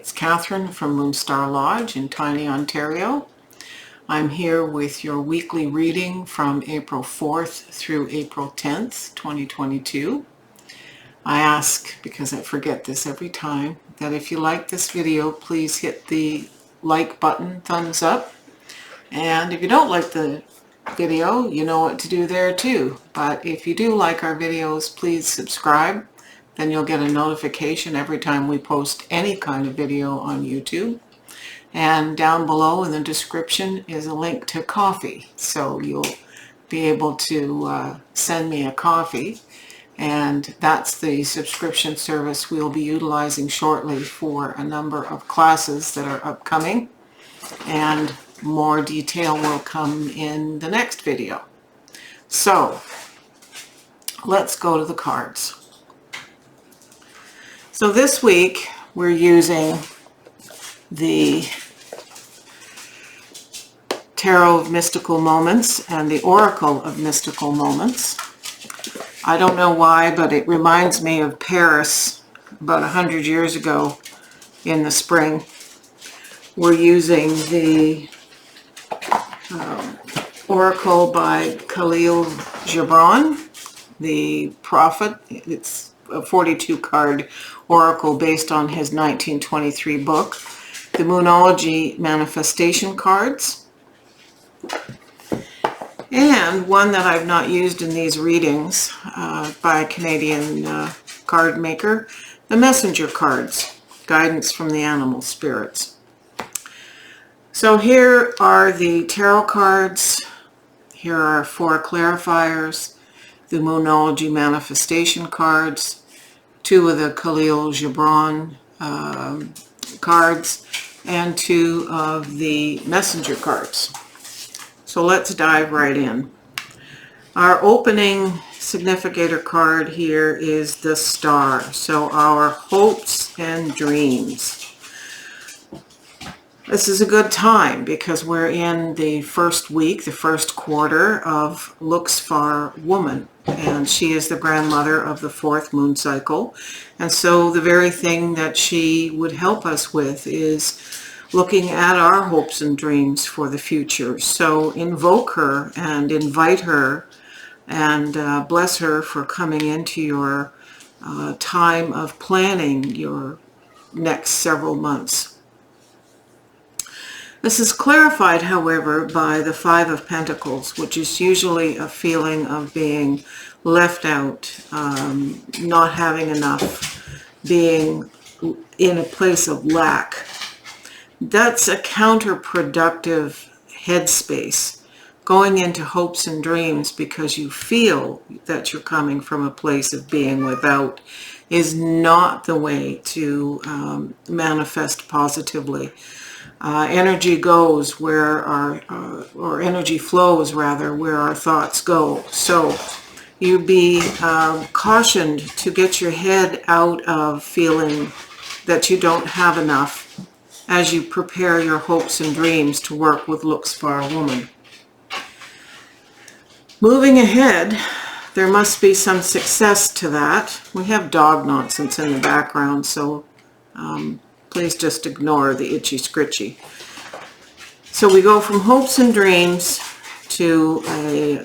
it's Catherine from Moonstarlodge in tiny Ontario. I'm here with your weekly reading from April 4th through April 10th, 2022. I ask, because I forget this every time, that if you like this video, please hit the like button, thumbs up. And if you don't like the video, you know what to do there too. But if you do like our videos, please subscribe. Then you'll get a notification every time we post any kind of video on YouTube. And down below in the description is a link to coffee. So you'll be able to send me a coffee. And that's the subscription service we'll be utilizing shortly for a number of classes that are upcoming. And more detail will come in the next video. So let's go to the cards. So this week we're using the Tarot of Mystical Moments and the Oracle of Mystical Moments. I don't know why, but it reminds me of Paris about 100 years ago in the spring. We're using the Oracle by Khalil Gibran, the Prophet. It's a 42 card oracle based on his 1923 book. The Moonology manifestation cards. And one that I've not used in these readings by a Canadian card maker, the messenger cards, guidance from the animal spirits. So here are the tarot cards. Here are 4 clarifiers, the Moonology manifestation cards, 2 of the Khalil Gibran cards, and 2 of the messenger cards. So let's dive right in. Our opening significator card here is the Star. So our hopes and dreams. This is a good time because we're in the first week, the first quarter of Luxfar Woman, and she is the grandmother of the 4th moon cycle. And so the very thing that she would help us with is looking at our hopes and dreams for the future. So invoke her and invite her and bless her for coming into your time of planning your next several months. This is clarified, however, by the 5 of Pentacles, which is usually a feeling of being left out, not having enough, being in a place of lack. That's a counterproductive headspace. Going into hopes and dreams because you feel that you're coming from a place of being without is not the way to manifest positively. Energy goes where or energy flows rather, where our thoughts go. So you be cautioned to get your head out of feeling that you don't have enough as you prepare your hopes and dreams to work with Luxfar Woman. Moving ahead, there must be some success to that. We have dog nonsense in the background, so please just ignore the itchy scritchy. So we go from hopes and dreams to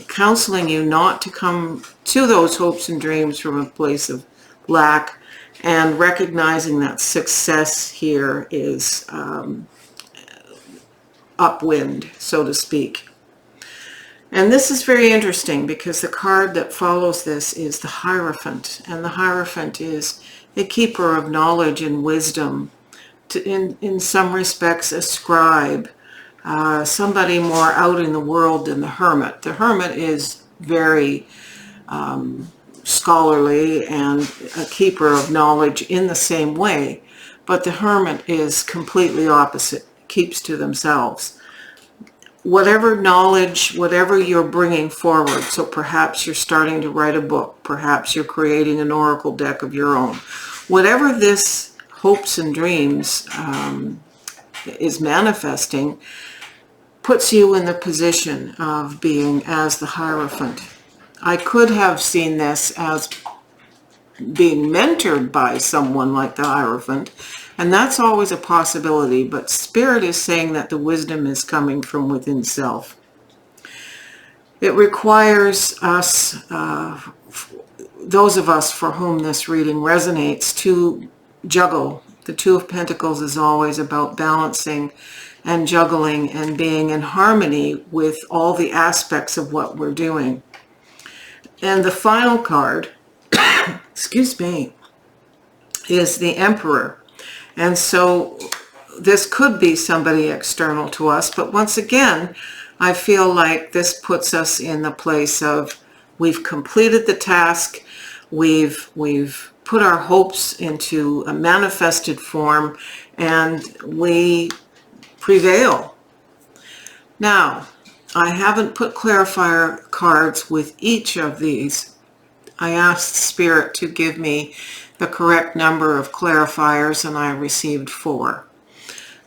counseling you not to come to those hopes and dreams from a place of lack, and recognizing that success here is upwind, so to speak. And this is very interesting because the card that follows this is the Hierophant, and the Hierophant is a keeper of knowledge and wisdom, in some respects a scribe, somebody more out in the world than the Hermit. The Hermit is very scholarly and a keeper of knowledge in the same way, but the Hermit is completely opposite, keeps to themselves. Whatever knowledge, whatever you're bringing forward, so perhaps you're starting to write a book, perhaps you're creating an oracle deck of your own, whatever this hopes and dreams is manifesting, puts you in the position of being as the Hierophant. I could have seen this as being mentored by someone like the Hierophant And that's always a possibility, but Spirit is saying that the wisdom is coming from within self. It requires us, those of us for whom this reading resonates, to juggle. The Two of Pentacles is always about balancing and juggling and being in harmony with all the aspects of what we're doing. And the final card, excuse me, is the Emperor. And so this could be somebody external to us, but once again, I feel like this puts us in the place of we've completed the task, we've put our hopes into a manifested form, and we prevail. Now, I haven't put clarifier cards with each of these. I asked Spirit to give me the correct number of clarifiers, and I received 4.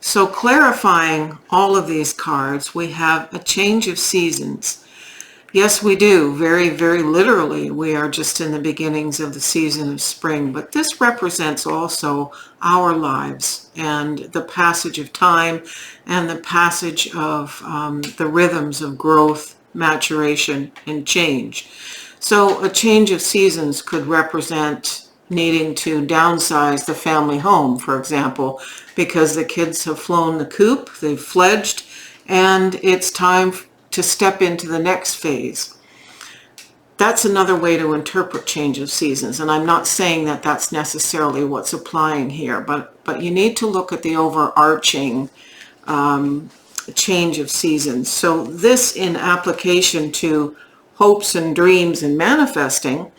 So clarifying all of these cards, we have a change of seasons. Yes, we do. Very, very literally, we are just in the beginnings of the season of spring. But this represents also our lives and the passage of time and the passage of the rhythms of growth, maturation, and change. So a change of seasons could represent needing to downsize the family home, for example, because the kids have flown the coop, they've fledged, and it's time to step into the next phase. That's another way to interpret change of seasons, and I'm not saying that that's necessarily what's applying here, but you need to look at the overarching change of seasons. So this, in application to hopes and dreams and manifesting,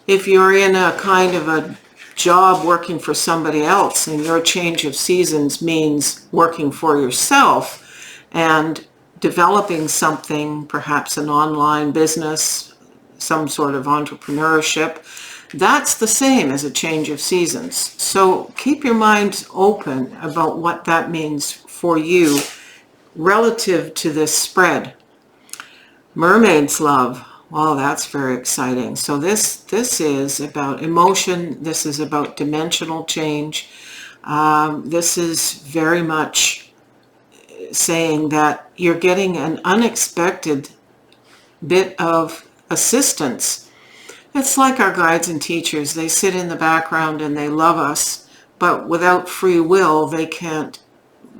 if you're in a kind of a job working for somebody else and your change of seasons means working for yourself and developing something, perhaps an online business, some sort of entrepreneurship, that's the same as a change of seasons. So keep your mind open about what that means for you relative to this spread. Mermaid's love. Well, that's very exciting. So this is about emotion. This is about dimensional change. This is very much saying that you're getting an unexpected bit of assistance. It's like our guides and teachers. They sit in the background and they love us, but without free will, they can't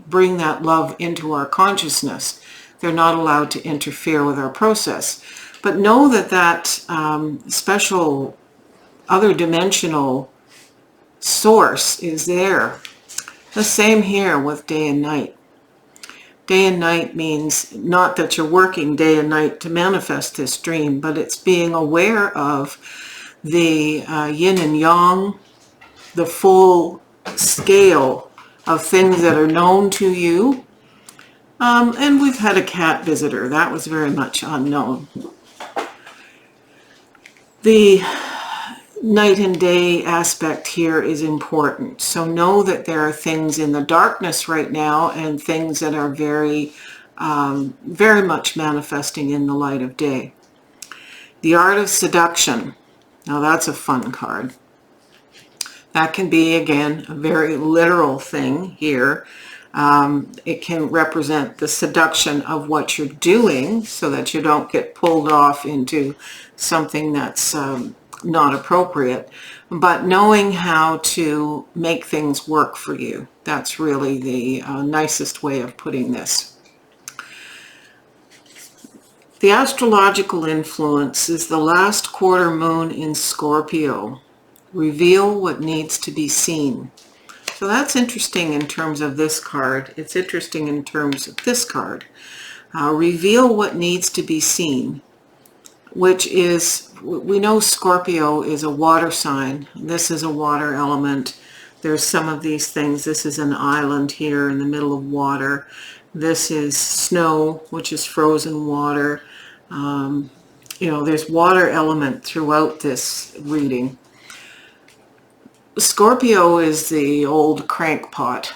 bring that love into our consciousness. They're not allowed to interfere with our process. But know that that special other dimensional source is there. The same here with day and night. Day and night means not that you're working day and night to manifest this dream, but it's being aware of the yin and yang, the full scale of things that are known to you. And we've had a cat visitor. That was very much unknown. The night and day aspect here is important. So know that there are things in the darkness right now and things that are very, very much manifesting in the light of day. The Art of Seduction. Now that's a fun card. That can be, again, a very literal thing here. It can represent the seduction of what you're doing so that you don't get pulled off into something that's not appropriate, but knowing how to make things work for you. That's really the nicest way of putting this. The astrological influence is the last quarter moon in Scorpio. Reveal what needs to be seen. So that's interesting in terms of this card. It's interesting in terms of this card. Reveal what needs to be seen, which is, we know Scorpio is a water sign. This is a water element. There's some of these things. This is an island here in the middle of water. This is snow, which is frozen water. You know, there's water element throughout this reading. Scorpio is the old crankpot.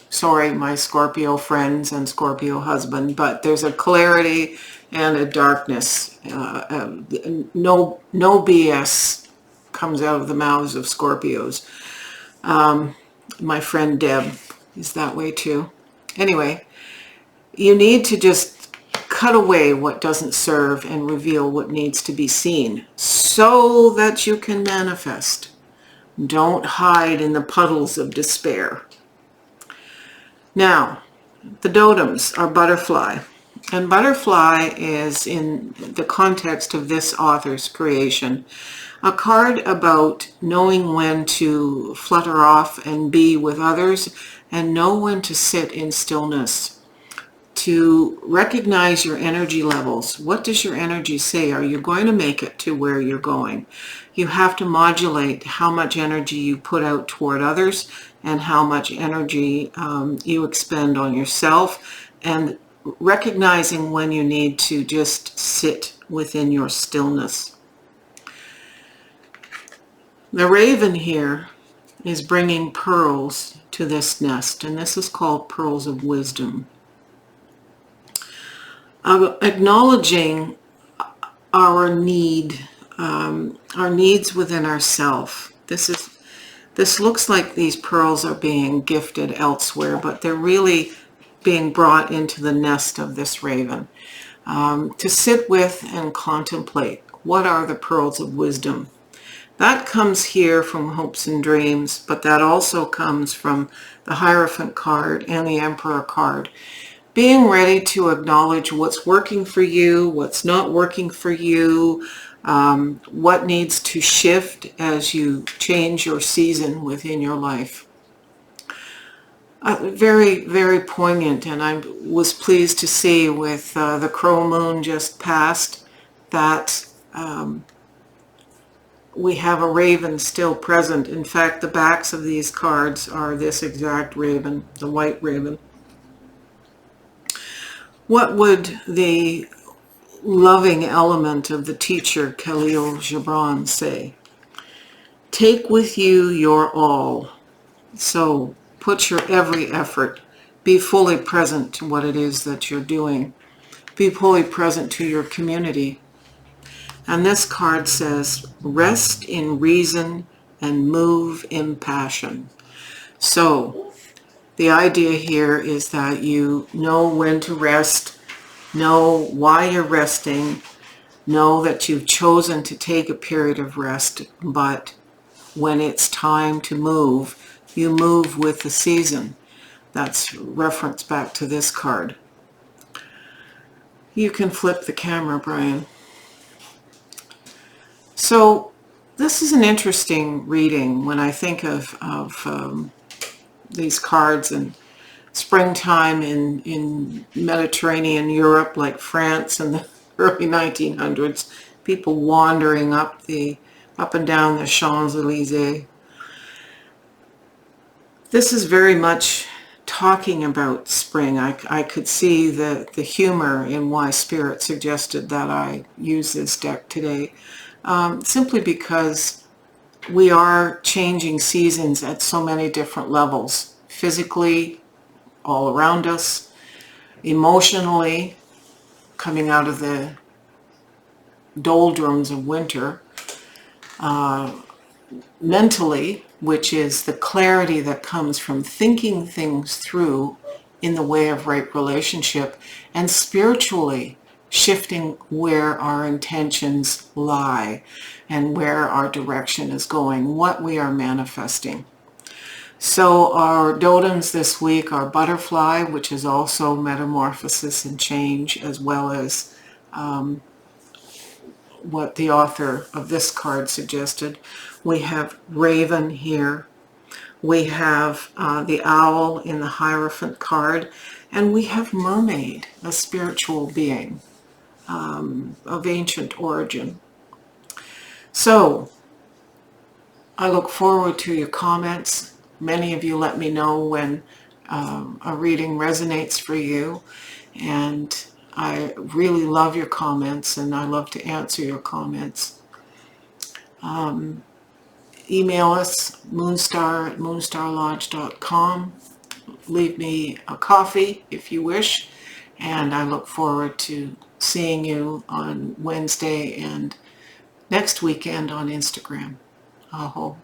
Sorry, my Scorpio friends and Scorpio husband, but there's a clarity and a darkness. No BS comes out of the mouths of Scorpios. My friend Deb is that way too. Anyway, you need to just cut away what doesn't serve and reveal what needs to be seen so that you can manifest. Don't hide in the puddles of despair. Now, the dotems are butterfly. And butterfly is, in the context of this author's creation, a card about knowing when to flutter off and be with others and know when to sit in stillness. To recognize your energy levels. What does your energy say? Are you going to make it to where you're going? You have to modulate how much energy you put out toward others and how much energy you expend on yourself, and recognizing when you need to just sit within your stillness. The raven here is bringing pearls to this nest, and this is called pearls of wisdom. Acknowledging our needs within ourselves. This looks like these pearls are being gifted elsewhere, but they're really being brought into the nest of this raven. To sit with and contemplate, what are the pearls of wisdom? That comes here from Hopes and Dreams, but that also comes from the Hierophant card and the Emperor card. Being ready to acknowledge what's working for you, what's not working for you, what needs to shift as you change your season within your life. Very, very poignant, and I was pleased to see with the Crow Moon just passed that we have a raven still present. In fact, the backs of these cards are this exact raven, the white raven. What would the loving element of the teacher, Khalil Gibran, say? Take with you your all. So put your every effort. Be fully present to what it is that you're doing. Be fully present to your community. And this card says, rest in reason and move in passion. So the idea here is that you know when to rest, know why you're resting, know that you've chosen to take a period of rest, but when it's time to move, you move with the season. That's reference back to this card. You can flip the camera, Brian. So this is an interesting reading when I think of these cards and springtime in Mediterranean Europe, like France in the early 1900s, people wandering up and down the Champs-Elysees. This is very much talking about spring. I could see the humor in why Spirit suggested that I use this deck today, simply because we are changing seasons at so many different levels, physically, all around us, emotionally, coming out of the doldrums of winter, mentally, which is the clarity that comes from thinking things through in the way of right relationship, and spiritually, shifting where our intentions lie and where our direction is going, what we are manifesting. So our dotems this week are butterfly, which is also metamorphosis and change, as well as what the author of this card suggested. We have raven here. We have the owl in the Hierophant card. And we have mermaid, a spiritual being of ancient origin. So I look forward to your comments. Many of you let me know when a reading resonates for you, and I really love your comments, and I love to answer your comments. Email us, moonstar@moonstarlodge.com. Leave me a coffee if you wish, and I look forward to seeing you on Wednesday and next weekend on Instagram. Aho.